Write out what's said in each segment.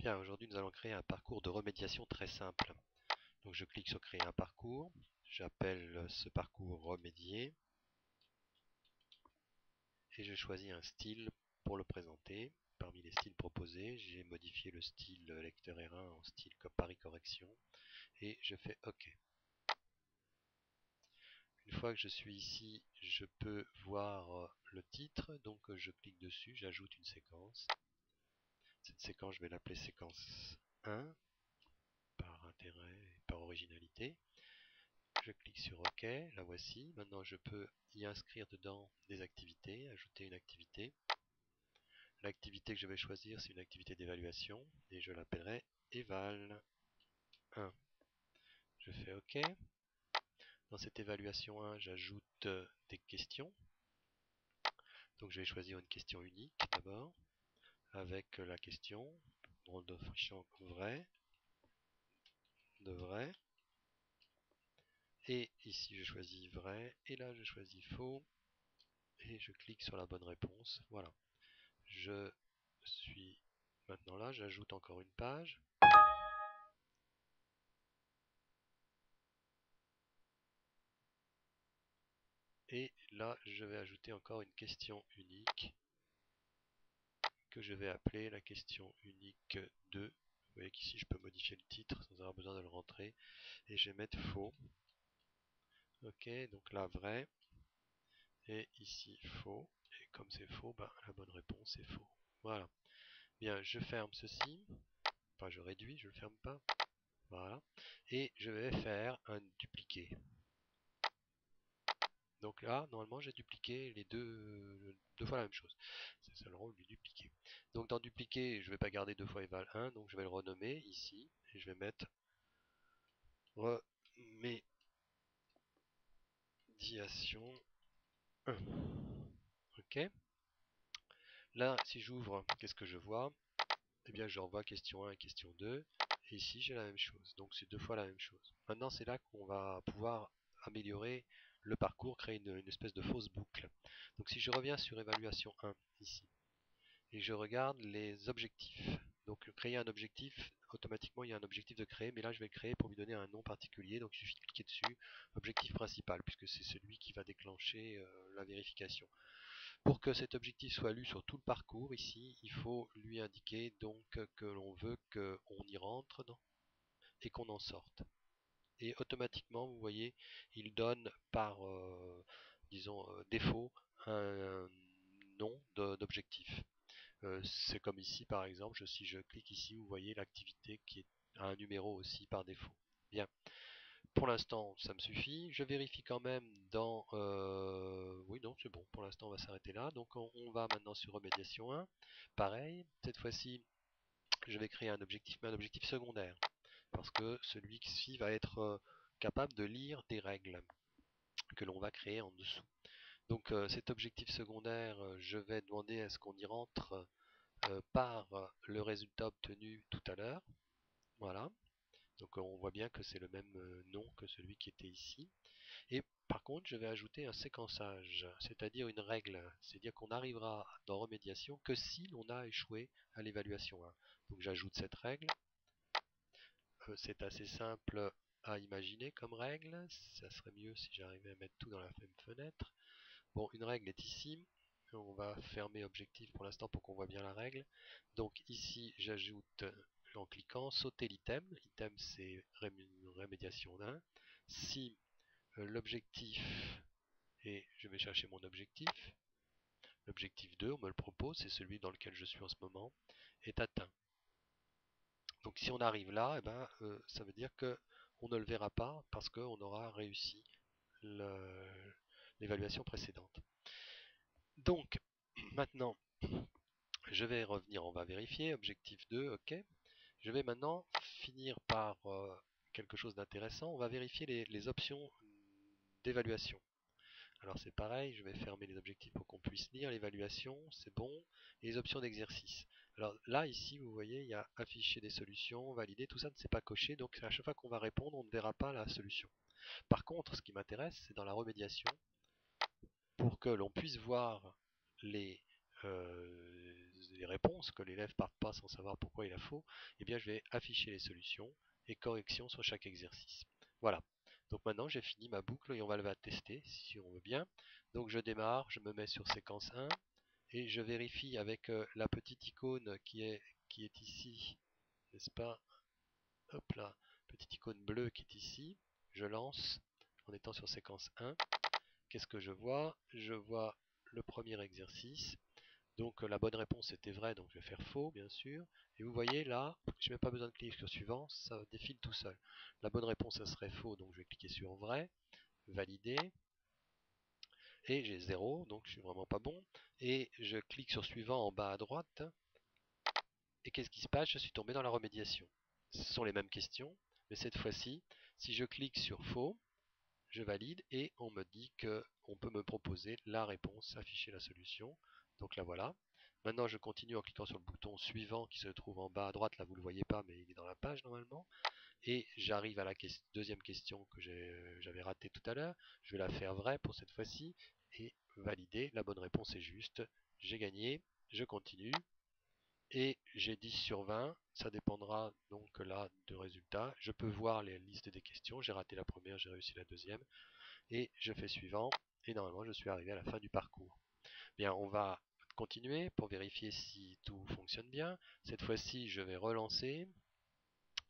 Bien, aujourd'hui nous allons créer un parcours de remédiation très simple. Donc je clique sur créer un parcours, j'appelle ce parcours remédier et je choisis un style pour le présenter. Parmi les styles proposés, j'ai modifié le style lecteur R1 en style Paris Correction et je fais OK. Une fois que je suis ici, je peux voir le titre, donc je clique dessus, j'ajoute une séquence. Cette séquence, je vais l'appeler séquence 1, par intérêt et par originalité. Je clique sur OK, la voici. Maintenant, je peux y inscrire dedans des activités, ajouter une activité. L'activité que je vais choisir, c'est une activité d'évaluation et je l'appellerai Eval 1. Je fais OK. Dans cette évaluation 1, j'ajoute des questions. Donc, je vais choisir une question unique d'abord, avec la question, en affichant vrai, de vrai. Et ici, je choisis vrai, et là, je choisis faux, et je clique sur la bonne réponse. Voilà. Je suis maintenant là, j'ajoute encore une page. Et là, je vais ajouter encore une question unique que je vais appeler la question unique 2. Vous voyez qu'ici, je peux modifier le titre sans avoir besoin de le rentrer. Et je vais mettre faux. Ok, donc là, vrai. Et ici, faux. Et comme c'est faux, ben, la bonne réponse est faux. Voilà. Bien, je ferme ceci. Enfin, je réduis, je ne le ferme pas. Voilà. Et je vais faire un dupliqué. Donc là, normalement, j'ai dupliqué les deux fois la même chose. C'est ça le rôle du dupliqué. Donc dans dupliquer, je ne vais pas garder deux fois eval 1, donc je vais le renommer ici, et je vais mettre remédiation 1. Ok. Là, si j'ouvre, qu'est-ce que je vois? Eh bien, je revois question 1 et question 2, et ici, j'ai la même chose. Donc c'est deux fois la même chose. Maintenant, c'est là qu'on va pouvoir améliorer le parcours, créer une espèce de fausse boucle. Donc si je reviens sur évaluation 1, ici, et je regarde les objectifs. Donc créer un objectif, automatiquement il y a un objectif de créer, mais là je vais le créer pour lui donner un nom particulier, donc il suffit de cliquer dessus, objectif principal, puisque c'est celui qui va déclencher la vérification. Pour que cet objectif soit lu sur tout le parcours, ici, il faut lui indiquer donc que l'on veut qu'on y rentre et qu'on en sorte. Et automatiquement, vous voyez, il donne par, disons, défaut un nom d'objectif. C'est comme ici par exemple, si je clique ici, vous voyez l'activité qui a un numéro aussi par défaut. Bien, pour l'instant ça me suffit. Je vérifie quand même dans... oui, non, c'est bon, pour l'instant on va s'arrêter là. Donc on va maintenant sur remédiation 1. Pareil, cette fois-ci je vais créer un objectif, mais un objectif secondaire. Parce que celui-ci va être capable de lire des règles que l'on va créer en dessous. Donc cet objectif secondaire, je vais demander à ce qu'on y rentre par le résultat obtenu tout à l'heure. Voilà. Donc on voit bien que c'est le même nom que celui qui était ici. Et par contre, je vais ajouter un séquençage, c'est-à-dire une règle. C'est-à-dire qu'on n'arrivera dans remédiation que si l'on a échoué à l'évaluation 1. Donc j'ajoute cette règle. C'est assez simple à imaginer comme règle. Ça serait mieux si j'arrivais à mettre tout dans la même fenêtre. Bon, une règle est ici. On va fermer objectif pour l'instant pour qu'on voit bien la règle. Donc ici, j'ajoute en cliquant sauter l'item. Item, c'est remédiation 1. Si l'objectif, et je vais chercher mon objectif, l'objectif 2, on me le propose, c'est celui dans lequel je suis en ce moment, est atteint. Donc si on arrive là, eh ben, ça veut dire qu'on ne le verra pas parce qu'on aura réussi l'évaluation précédente. Donc, maintenant, je vais revenir, on va vérifier, objectif 2, ok. Je vais maintenant finir par quelque chose d'intéressant, on va vérifier les options d'évaluation. Alors c'est pareil, je vais fermer les objectifs pour qu'on puisse lire l'évaluation, c'est bon, et les options d'exercice. Alors là, ici, vous voyez, il y a afficher des solutions, valider, tout ça ne s'est pas coché, donc à chaque fois qu'on va répondre, on ne verra pas la solution. Par contre, ce qui m'intéresse, c'est dans la remédiation, pour que l'on puisse voir les les réponses, que l'élève ne parte pas sans savoir pourquoi il a faux, eh bien je vais afficher les solutions et corrections sur chaque exercice. Voilà. Donc maintenant j'ai fini ma boucle et on va la tester si on veut bien. Donc je démarre, je me mets sur séquence 1 et je vérifie avec la petite icône qui est ici, n'est-ce pas? Hop là, petite icône bleue qui est ici. Je lance en étant sur séquence 1. Qu'est-ce que je vois? Je vois le premier exercice. Donc la bonne réponse était vraie, donc je vais faire faux, bien sûr. Et vous voyez là, je n'ai même pas besoin de cliquer sur suivant, ça défile tout seul. La bonne réponse, ça serait faux, donc je vais cliquer sur vrai, valider. Et j'ai 0, donc je suis vraiment pas bon. Et je clique sur suivant en bas à droite. Et qu'est-ce qui se passe? Je suis tombé dans la remédiation. Ce sont les mêmes questions, mais cette fois-ci, si je clique sur faux, je valide et on me dit qu'on peut me proposer la réponse, afficher la solution. Donc la voilà. Maintenant je continue en cliquant sur le bouton suivant qui se trouve en bas à droite, là vous ne le voyez pas mais il est dans la page normalement. Et j'arrive à la deuxième question que j'avais ratée tout à l'heure. Je vais la faire vraie pour cette fois-ci et valider. La bonne réponse est juste. J'ai gagné. Je continue. Et j'ai 10 sur 20. Ça dépendra donc là de résultats. Je peux voir les listes des questions. J'ai raté la première, j'ai réussi la deuxième. Et je fais suivant. Et normalement je suis arrivé à la fin du parcours. Bien, on va continuer pour vérifier si tout fonctionne bien. Cette fois-ci, je vais relancer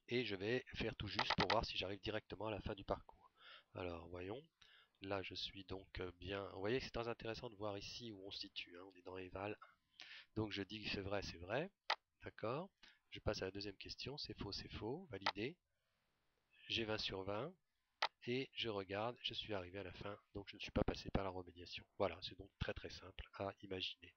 et je vais faire tout juste pour voir si j'arrive directement à la fin du parcours. Alors, voyons. Là, je suis donc bien. Vous voyez que c'est très intéressant de voir ici où on se situe. On est dans Eval. Donc, je dis que c'est vrai, c'est vrai. D'accord. Je passe à la deuxième question. C'est faux, c'est faux. Validé. J'ai 20 sur 20. Et je regarde, je suis arrivé à la fin. Donc, je ne suis pas passé par la remédiation. Voilà, c'est donc très très simple à imaginer.